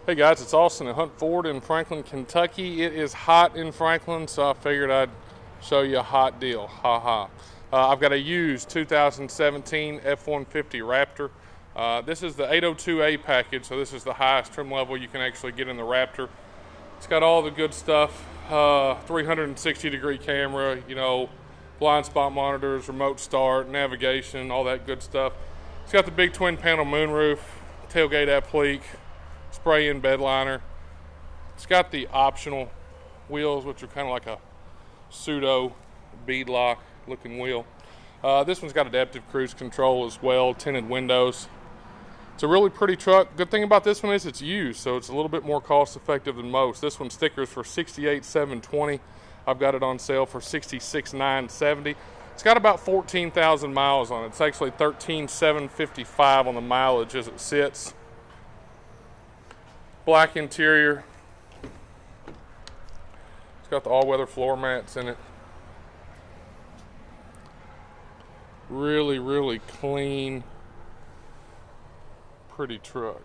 Hey guys, it's Austin at Hunt Ford in Franklin, Kentucky. It is hot in Franklin, so I figured I'd show you a hot deal. I've got a used 2017 F150 Raptor. This is the 802A package, so this is the highest trim level you can actually get in the Raptor. It's got all the good stuff, 360-degree camera, blind spot monitors, remote start, navigation, all that good stuff. It's got the big twin panel moonroof, tailgate applique, spray-in bed liner. It's got the optional wheels, which are kind of like a pseudo beadlock looking wheel. This one's got adaptive cruise control as well, tinted windows. It's a really pretty truck. Good thing about this one is it's used, so it's a little bit more cost effective than most. This one stickers for $68,720. I've got it on sale for $66,970. It's got about 14,000 miles on it. It's actually $13,755 on the mileage as it sits. Black interior. It's got the all-weather floor mats in it. Really, really clean, pretty truck.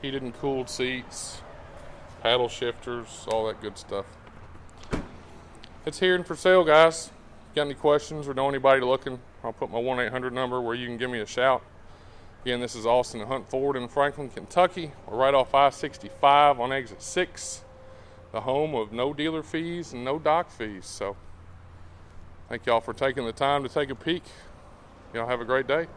Heated and cooled seats, paddle shifters, all that good stuff. It's here and for sale, guys. Got any questions or know anybody looking? I'll put my 1-800 number where you can give me a shout. Again, this is Austin at Hunt Ford in Franklin, Kentucky. We're right off I-65 on exit 6, the home of no dealer fees and no dock fees. So thank y'all for taking the time to take a peek. Y'all have a great day.